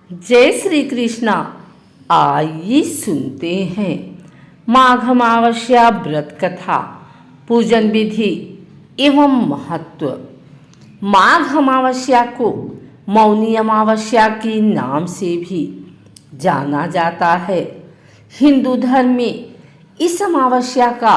जय श्री कृष्णा। आइए सुनते हैं माघ अमावस्या व्रत कथा, पूजन विधि एवं महत्व। माघ अमावस्या को मौनी अमावस्या के नाम से भी जाना जाता है। हिंदू धर्म में इस अमावस्या का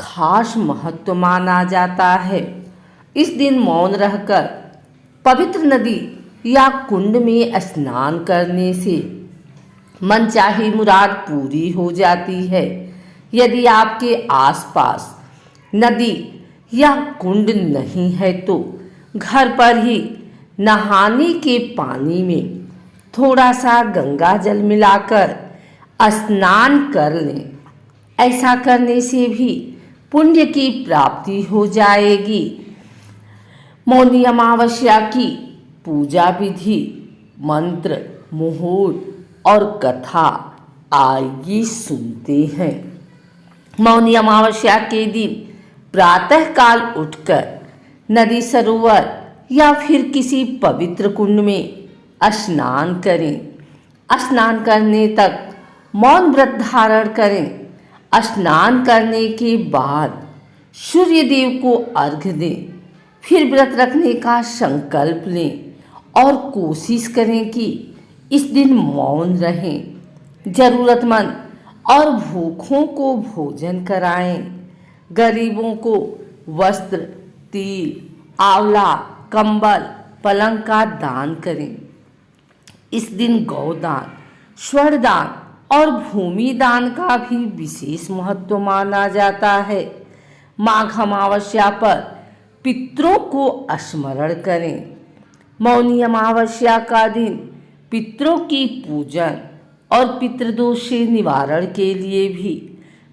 खास महत्व माना जाता है। इस दिन मौन रहकर पवित्र नदी या कुंड में स्नान करने से मनचाही मुराद पूरी हो जाती है। यदि आपके आसपास नदी या कुंड नहीं है तो घर पर ही नहाने के पानी में थोड़ा सा गंगा जल मिलाकर स्नान कर लें। ऐसा करने से भी पुण्य की प्राप्ति हो जाएगी। मौनी अमावस्या की पूजा विधि, मंत्र, मुहूर्त और कथा आइए सुनते हैं। मौनी अमावस्या के दिन प्रातः काल उठकर नदी, सरोवर या फिर किसी पवित्र कुंड में स्नान करें। स्नान करने तक मौन व्रत धारण करें। स्नान करने के बाद सूर्य देव को अर्घ्य दें। फिर व्रत रखने का संकल्प लें और कोशिश करें कि इस दिन मौन रहें। जरूरतमंद और भूखों को भोजन कराएं। गरीबों को वस्त्र, तिल, आंवला, कंबल, पलंग का दान करें। इस दिन गौदान, स्वर्ण दान और भूमि दान का भी विशेष महत्व माना जाता है। माघ अमावस्या पर पितरों को स्मरण करें। मौनी अमावस्या का दिन पितरों की पूजन और पितृदोष से निवारण के लिए भी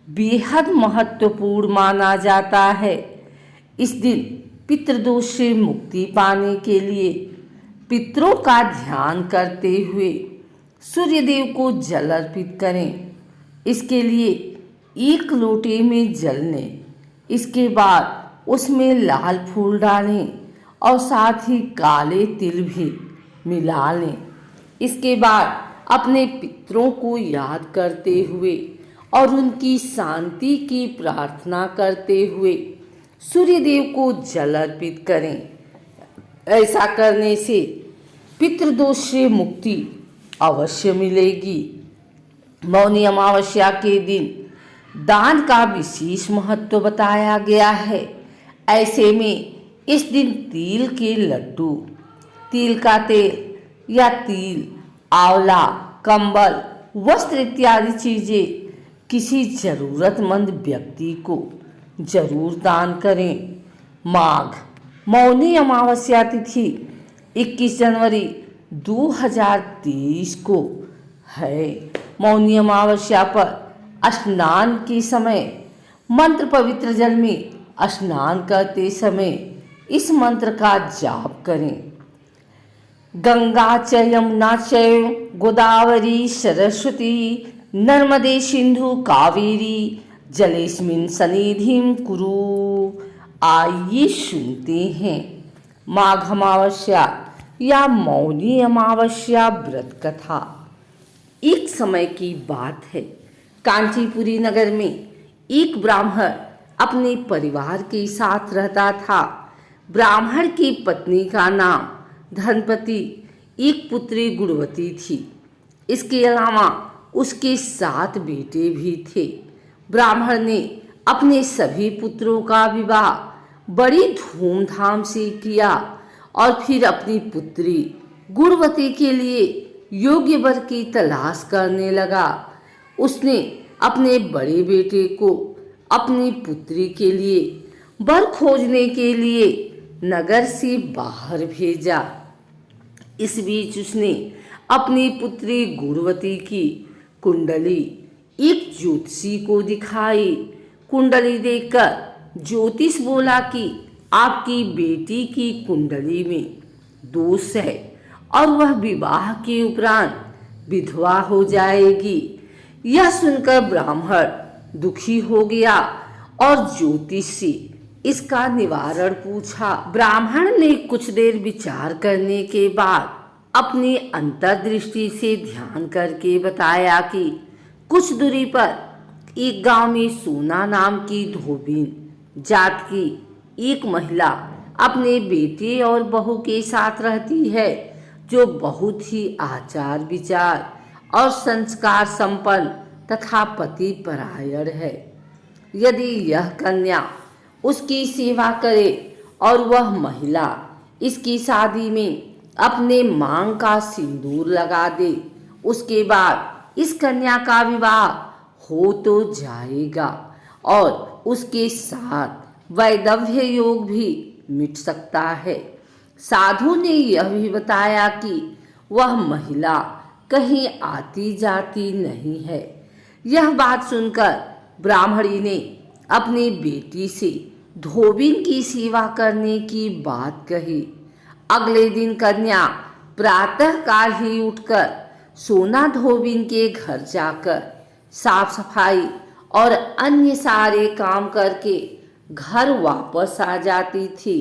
बेहद महत्वपूर्ण माना जाता है। इस दिन पितृदोष से मुक्ति पाने के लिए पितरों का ध्यान करते हुए सूर्य देव को जल अर्पित करें। इसके लिए एक लोटे में जल लें। इसके बाद उसमें लाल फूल डालें और साथ ही काले तिल भी मिला लें। इसके बाद अपने पितरों को याद करते हुए और उनकी शांति की प्रार्थना करते हुए सूर्य देव को जल अर्पित करें। ऐसा करने से पितृदोष से मुक्ति अवश्य मिलेगी। मौनी अमावस्या के दिन दान का विशेष महत्व बताया गया है। ऐसे में इस दिन तिल के लड्डू, तिल का तेल या तिल, आंवला, कंबल, वस्त्र इत्यादि चीजें किसी जरूरतमंद व्यक्ति को जरूर दान करें। माघ मौनी अमावस्या तिथि 21 जनवरी 2023 को है। मौनी अमावस्या पर स्नान के समय मंत्र पवित्र जल में स्नान करते समय इस मंत्र का जाप करें। गंगा च यमुना चैव गोदावरी सरस्वती नर्मदे सिंधु कावेरी जलेस्मिन् सन्निधिं कुरु। आइए सुनते हैं माघ अमावस्या या मौनी अमावस्या व्रत कथा। एक समय की बात है, कांचीपुरी नगर में एक ब्राह्मण अपने परिवार के साथ रहता था। ब्राह्मण की पत्नी का नाम धनपति, एक पुत्री गुणवती थी। इसके अलावा उसके 7 बेटे भी थे। ब्राह्मण ने अपने सभी पुत्रों का विवाह बड़ी धूमधाम से किया और फिर अपनी पुत्री गुणवती के लिए योग्य वर की तलाश करने लगा। उसने अपने बड़े बेटे को अपनी पुत्री के लिए वर खोजने के लिए नगर से बाहर भेजा। इस बीच उसने अपनी पुत्री गुणवती की कुंडली एक ज्योतिषी को दिखाई। कुंडली देखकर ज्योतिष बोला कि आपकी बेटी की कुंडली में दोष है और वह विवाह के उपरांत विधवा हो जाएगी। यह सुनकर ब्राह्मण दुखी हो गया और ज्योतिष से इसका निवारण पूछा। ब्राह्मण ने कुछ देर विचार करने के बाद अपनी अंतर्दृष्टि से ध्यान करके बताया कि कुछ दूरी पर एक गांव में सोना नाम की धोबिन जात की एक महिला अपने बेटे और बहू के साथ रहती है, जो बहुत ही आचार विचार और संस्कार संपन्न तथा पति परायण है। यदि यह कन्या उसकी सेवा करे और वह महिला इसकी शादी में अपने मांग का सिंदूर लगा दे, उसके बाद इस कन्या का विवाह हो तो जाएगा और उसके साथ वैधव्य योग भी मिट सकता है। साधु ने यह भी बताया कि वह महिला कहीं आती जाती नहीं है। यह बात सुनकर ब्राह्मणी ने अपनी बेटी से धोबिन की सेवा करने की बात कही। अगले दिन कन्या प्रातःकाल ही उठकर सोना धोबिन के घर जाकर साफ सफाई और अन्य सारे काम करके घर वापस आ जाती थी।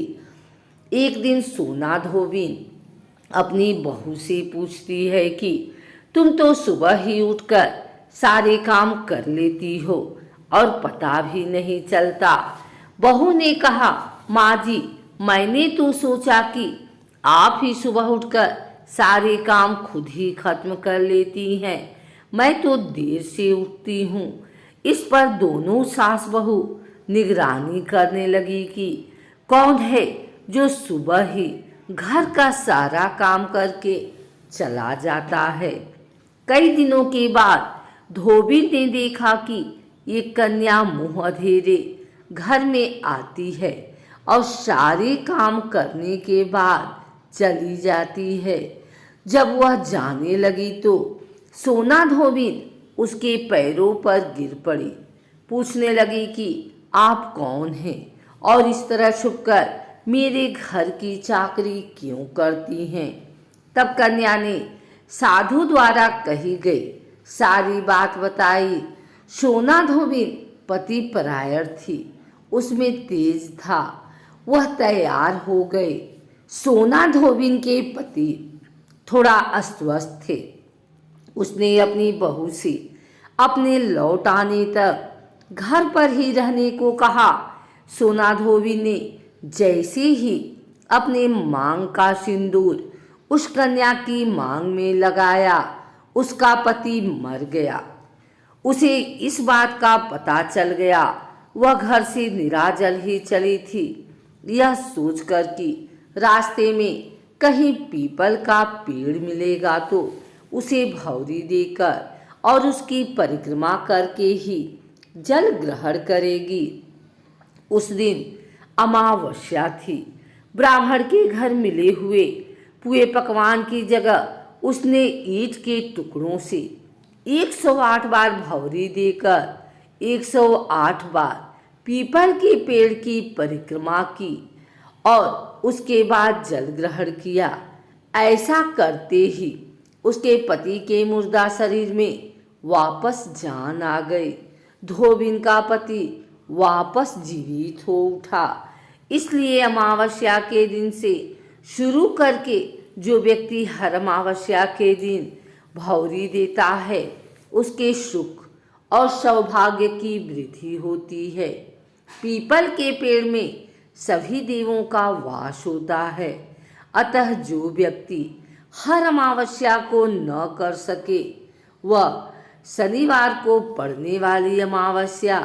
एक दिन सोना धोबिन अपनी बहू से पूछती है कि तुम तो सुबह ही उठकर सारे काम कर लेती हो और पता भी नहीं चलता। बहू ने कहा, माँ जी, मैंने तो सोचा कि आप ही सुबह उठकर सारे काम खुद ही खत्म कर लेती हैं। मैं तो देर से उठती हूँ। इस पर दोनों सास बहू निगरानी करने लगी कि कौन है जो सुबह ही घर का सारा काम करके चला जाता है। कई दिनों के बाद धोबिन ने देखा कि ये कन्या मुंह अधेरे घर में आती है और सारे काम करने के बाद चली जाती है। जब वह जाने लगी तो सोना धोबिन उसके पैरों पर गिर पड़ी। पूछने लगी कि आप कौन हैं और इस तरह छुपकर मेरे घर की चाकरी क्यों करती हैं। तब कन्या ने साधु द्वारा कही गई सारी बात बताई। सोना धोबिन पति परायण थी, उसमें तेज था। वह तैयार हो गए। सोना धोबिन के पति थोड़ा अस्वस्थ थे। उसने अपनी बहू से अपने लौट आने तक घर पर ही रहने को कहा। सोना धोबिन ने जैसे ही अपने मांग का सिंदूर उस कन्या की मांग में लगाया, उसका पति मर गया। उसे इस बात का पता चल गया। वह घर से निराजल ही चली थी, यह सोचकर कि रास्ते में कहीं पीपल का पेड़ मिलेगा तो उसे भौरी देकर और उसकी परिक्रमा करके ही जल ग्रहण करेगी। उस दिन अमावस्या थी। ब्राह्मण के घर मिले हुए पुए पकवान की जगह उसने ईंट के टुकड़ों से 108 बार भौरी देकर 108 बार पीपल के पेड़ की परिक्रमा की और उसके बाद जल ग्रहण किया। ऐसा करते ही उसके पति के मुर्दा शरीर में वापस जान आ गई। धोबिन का पति वापस जीवित हो उठा। इसलिए अमावस्या के दिन से शुरू करके जो व्यक्ति हर अमावस्या के दिन भौरी देता है, उसके सुख और सौभाग्य की वृद्धि होती है। पीपल के पेड़ में सभी देवों का वास होता है। अतः जो व्यक्ति हर अमावस्या को न कर सके, वह शनिवार को पड़ने वाली अमावस्या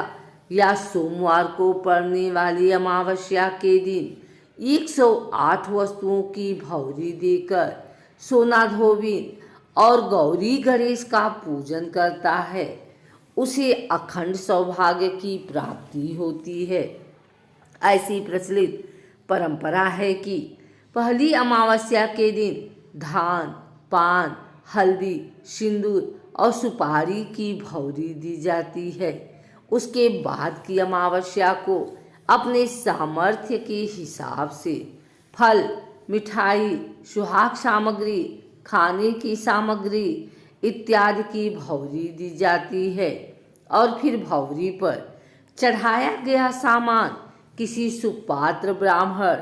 या सोमवार को पड़ने वाली अमावस्या के दिन 108 वस्तुओं की भौरी देकर सोना धोबिन और गौरी गणेश का पूजन करता है, उसे अखंड सौभाग्य की प्राप्ति होती है। ऐसी प्रचलित परंपरा है कि पहली अमावस्या के दिन धान, पान, हल्दी, सिंदूर और सुपारी की भौरी दी जाती है। उसके बाद की अमावस्या को अपने सामर्थ्य के हिसाब से फल, मिठाई, सुहाग सामग्री, खाने की सामग्री इत्यादि की भौरी दी जाती है और फिर भौरी पर चढ़ाया गया सामान किसी सुपात्र ब्राह्मण,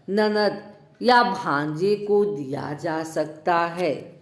ननद, या भांजे को दिया जा सकता है।